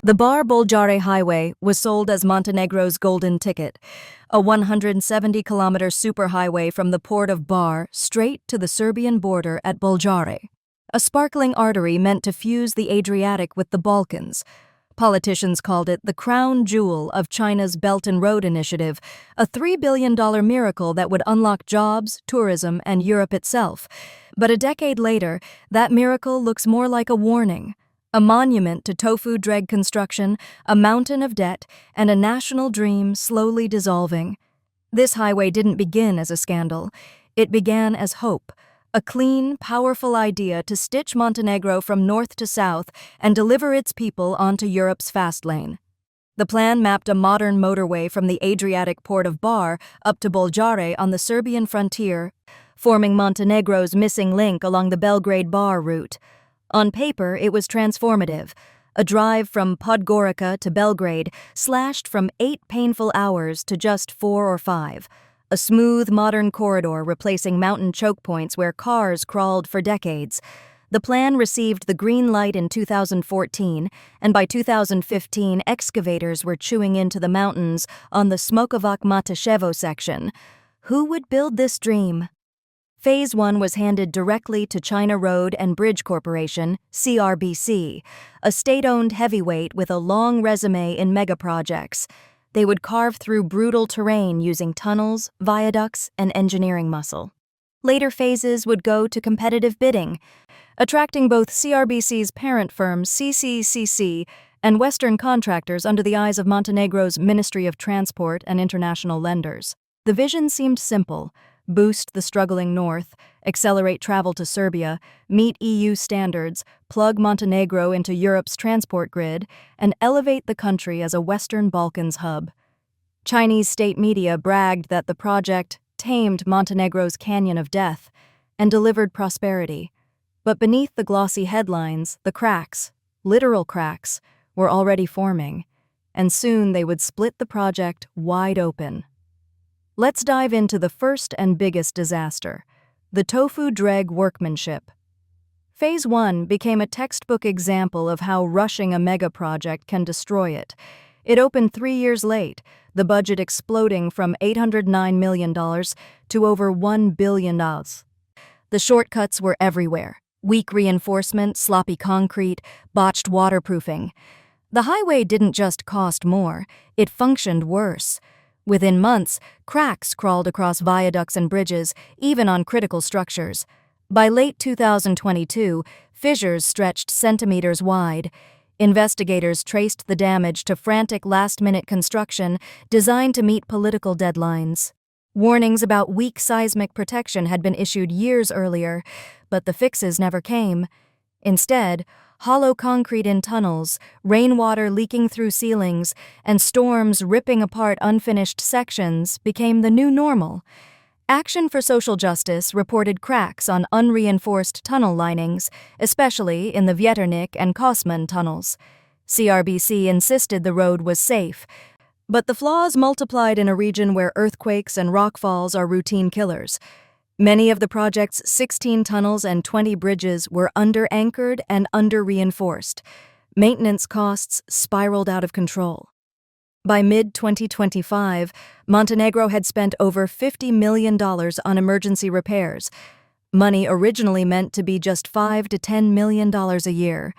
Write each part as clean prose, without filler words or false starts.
The Boljare Highway was sold as Montenegro's golden ticket, a 170-kilometer superhighway from the port of Bar straight to the Serbian border at Boljare, a sparkling artery meant to fuse the Adriatic with the Balkans. Politicians called it the crown jewel of China's Belt and Road Initiative, a $3 billion miracle that would unlock jobs, tourism, and Europe itself. But a decade later, that miracle looks more like a warning. A monument to tofu-dreg construction, a mountain of debt, and a national dream slowly dissolving. This highway didn't begin as a scandal. It began as hope, a clean, powerful idea to stitch Montenegro from north to south and deliver its people onto Europe's fast lane. The plan mapped a modern motorway from the Adriatic port of Bar up to Boljare on the Serbian frontier, forming Montenegro's missing link along the Belgrade-Bar route. On paper, it was transformative. A drive from Podgorica to Belgrade slashed from 8 painful hours to just 4 or 5. A smooth, modern corridor replacing mountain choke points where cars crawled for decades. The plan received the green light in 2014, and by 2015, excavators were chewing into the mountains on the Smokovac-Mataševo section. Who would build this dream? Phase 1 was handed directly to China Road and Bridge Corporation, CRBC, a state-owned heavyweight with a long resume in megaprojects. They would carve through brutal terrain using tunnels, viaducts, and engineering muscle. Later phases would go to competitive bidding, attracting both CRBC's parent firm CCCC and Western contractors under the eyes of Montenegro's Ministry of Transport and international lenders. The vision seemed simple: boost the struggling north, accelerate travel to Serbia, meet EU standards, plug Montenegro into Europe's transport grid, and elevate the country as a Western Balkans hub. Chinese state media bragged that the project tamed Montenegro's canyon of death and delivered prosperity. But beneath the glossy headlines, the cracks, literal cracks, were already forming, and soon they would split the project wide open. Let's dive into the first and biggest disaster, the tofu-dreg workmanship. Phase 1 became a textbook example of how rushing a mega-project can destroy it. It opened 3 years late, the budget exploding from $809 million to over $1 billion. The shortcuts were everywhere: weak reinforcement, sloppy concrete, botched waterproofing. The highway didn't just cost more, it functioned worse. Within months, cracks crawled across viaducts and bridges, even on critical structures. By late 2022, fissures stretched centimeters wide. Investigators traced the damage to frantic last-minute construction designed to meet political deadlines. Warnings about weak seismic protection had been issued years earlier, but the fixes never came. Instead, hollow concrete in tunnels, rainwater leaking through ceilings, and storms ripping apart unfinished sections became the new normal. Action for Social Justice reported cracks on unreinforced tunnel linings, especially in the Vjeternik and Kosman tunnels. CRBC insisted the road was safe, but the flaws multiplied in a region where earthquakes and rockfalls are routine killers. Many of the project's 16 tunnels and 20 bridges were under-anchored and under-reinforced. Maintenance costs spiraled out of control. By mid-2025, Montenegro had spent over $50 million on emergency repairs, money originally meant to be just $5 to $10 million a year.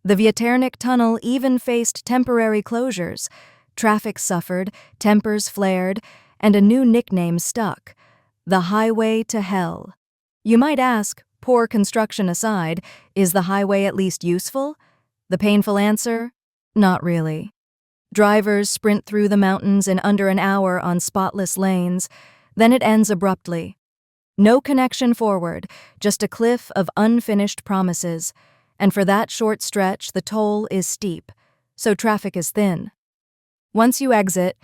The Vjeternik tunnel even faced temporary closures. Traffic suffered, tempers flared, and a new nickname stuck: the Highway to Hell. You might ask, poor construction aside, is the highway at least useful? The painful answer? Not really. Drivers sprint through the mountains in under an hour on spotless lanes, then it ends abruptly. No connection forward, just a cliff of unfinished promises. And for that short stretch, the toll is steep, so traffic is thin. Once you exit,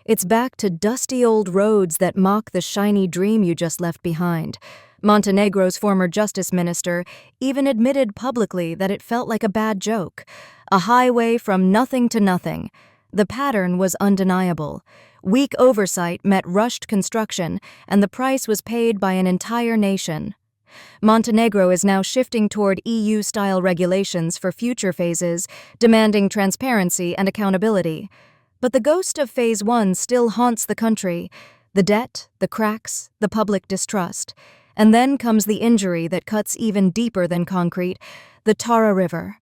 it's back to dusty old roads that mock the shiny dream you just left behind. Montenegro's former justice minister even admitted publicly that it felt like a bad joke, a highway from nothing to nothing. The pattern was undeniable. Weak oversight met rushed construction, and the price was paid by an entire nation. Montenegro is now shifting toward EU-style regulations for future phases, demanding transparency and accountability. But the ghost of Phase 1 still haunts the country: the debt, the cracks, the public distrust. And then comes the injury that cuts even deeper than concrete: the Tara River.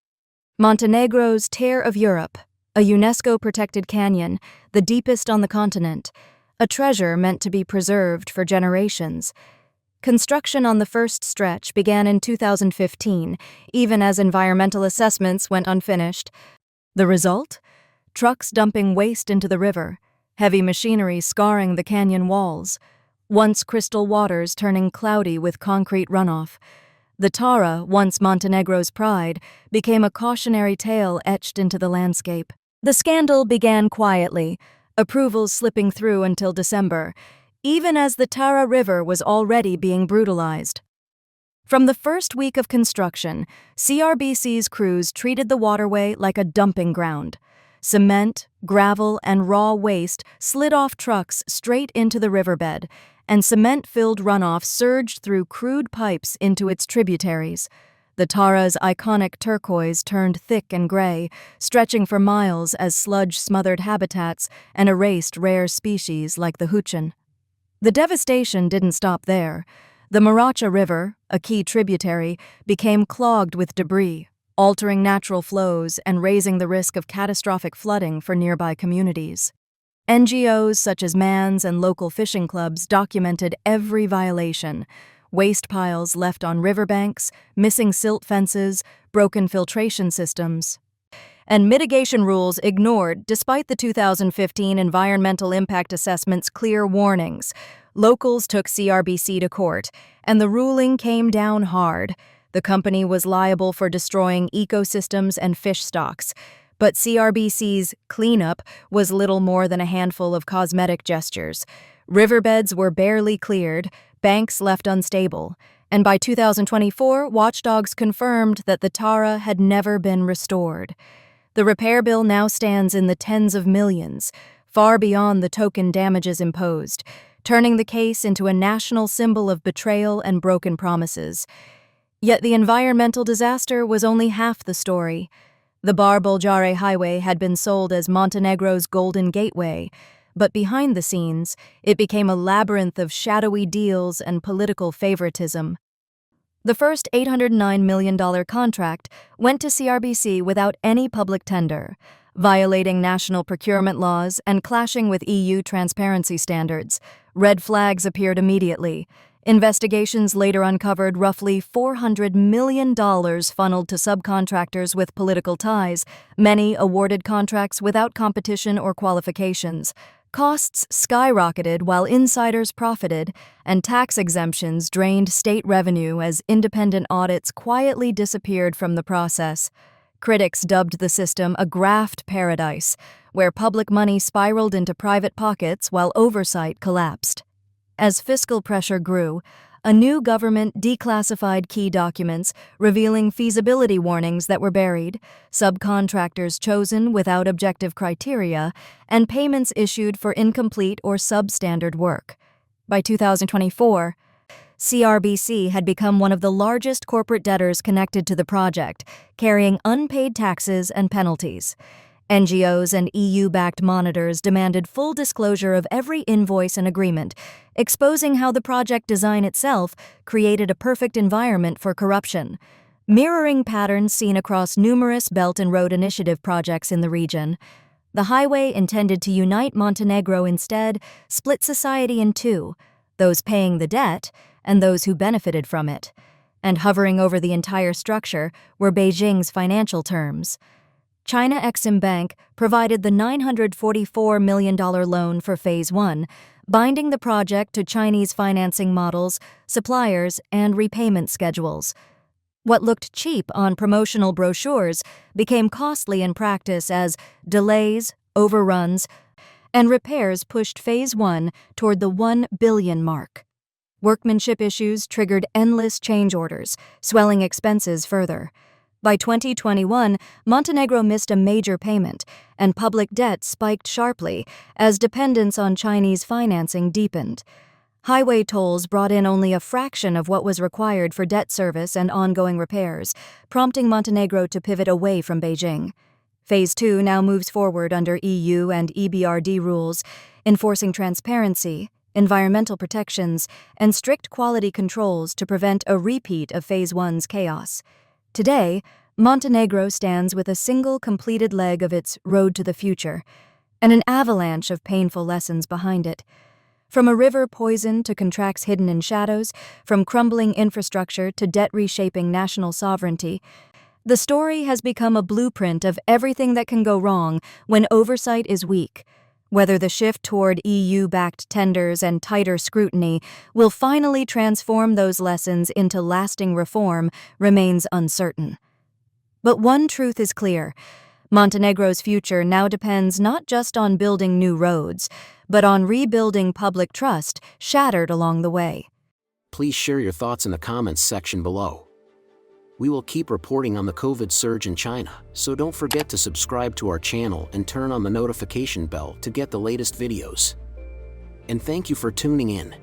Montenegro's Tear of Europe, a UNESCO-protected canyon, the deepest on the continent, a treasure meant to be preserved for generations. Construction on the first stretch began in 2015, even as environmental assessments went unfinished. The result? Trucks dumping waste into the river, heavy machinery scarring the canyon walls, once crystal waters turning cloudy with concrete runoff. The Tara, once Montenegro's pride, became a cautionary tale etched into the landscape. The scandal began quietly, approvals slipping through until December, even as the Tara River was already being brutalized. From the first week of construction, CRBC's crews treated the waterway like a dumping ground. Cement, gravel, and raw waste slid off trucks straight into the riverbed, and cement-filled runoff surged through crude pipes into its tributaries. The Tara's iconic turquoise turned thick and gray, stretching for miles as sludge smothered habitats and erased rare species like the huchen. The devastation didn't stop there. The Maracha River, a key tributary, became clogged with debris, altering natural flows and raising the risk of catastrophic flooding for nearby communities. NGOs such as MANS and local fishing clubs documented every violation: waste piles left on riverbanks, missing silt fences, broken filtration systems, and mitigation rules ignored despite the 2015 Environmental Impact Assessment's clear warnings. Locals took CRBC to court, and the ruling came down hard. The company was liable for destroying ecosystems and fish stocks, but CRBC's cleanup was little more than a handful of cosmetic gestures. Riverbeds were barely cleared, banks left unstable, and by 2024, watchdogs confirmed that the Tara had never been restored. The repair bill now stands in the tens of millions, far beyond the token damages imposed, turning the case into a national symbol of betrayal and broken promises. Yet the environmental disaster was only half the story. The Boljare Highway had been sold as Montenegro's Golden Gateway, but behind the scenes, it became a labyrinth of shadowy deals and political favoritism. The first $809 million contract went to CRBC without any public tender, violating national procurement laws and clashing with EU transparency standards. Red flags appeared immediately. Investigations later uncovered roughly $400 million funneled to subcontractors with political ties, many awarded contracts without competition or qualifications. Costs skyrocketed while insiders profited, and tax exemptions drained state revenue as independent audits quietly disappeared from the process. Critics dubbed the system a graft paradise, where public money spiraled into private pockets while oversight collapsed. As fiscal pressure grew, a new government declassified key documents, revealing feasibility warnings that were buried, subcontractors chosen without objective criteria, and payments issued for incomplete or substandard work. By 2024, CRBC had become one of the largest corporate debtors connected to the project, carrying unpaid taxes and penalties. NGOs and EU-backed monitors demanded full disclosure of every invoice and agreement, exposing how the project design itself created a perfect environment for corruption, mirroring patterns seen across numerous Belt and Road Initiative projects in the region. The highway, intended to unite Montenegro, instead split society in two: those paying the debt and those who benefited from it. And hovering over the entire structure were Beijing's financial terms. China Exim Bank provided the $944 million loan for Phase 1, binding the project to Chinese financing models, suppliers, and repayment schedules. What looked cheap on promotional brochures became costly in practice as delays, overruns, and repairs pushed Phase 1 toward the $1 billion mark. Workmanship issues triggered endless change orders, swelling expenses further. By 2021, Montenegro missed a major payment, and public debt spiked sharply as dependence on Chinese financing deepened. Highway tolls brought in only a fraction of what was required for debt service and ongoing repairs, prompting Montenegro to pivot away from Beijing. Phase 2 now moves forward under EU and EBRD rules, enforcing transparency, environmental protections, and strict quality controls to prevent a repeat of Phase 1's chaos. Today, Montenegro stands with a single completed leg of its road to the future, and an avalanche of painful lessons behind it. From a river poisoned to contracts hidden in shadows, from crumbling infrastructure to debt-reshaping national sovereignty, the story has become a blueprint of everything that can go wrong when oversight is weak. Whether the shift toward EU-backed tenders and tighter scrutiny will finally transform those lessons into lasting reform remains uncertain. But one truth is clear: Montenegro's future now depends not just on building new roads, but on rebuilding public trust shattered along the way. Please share your thoughts in the comments section below. We will keep reporting on the COVID surge in China, so don't forget to subscribe to our channel and turn on the notification bell to get the latest videos. And thank you for tuning in.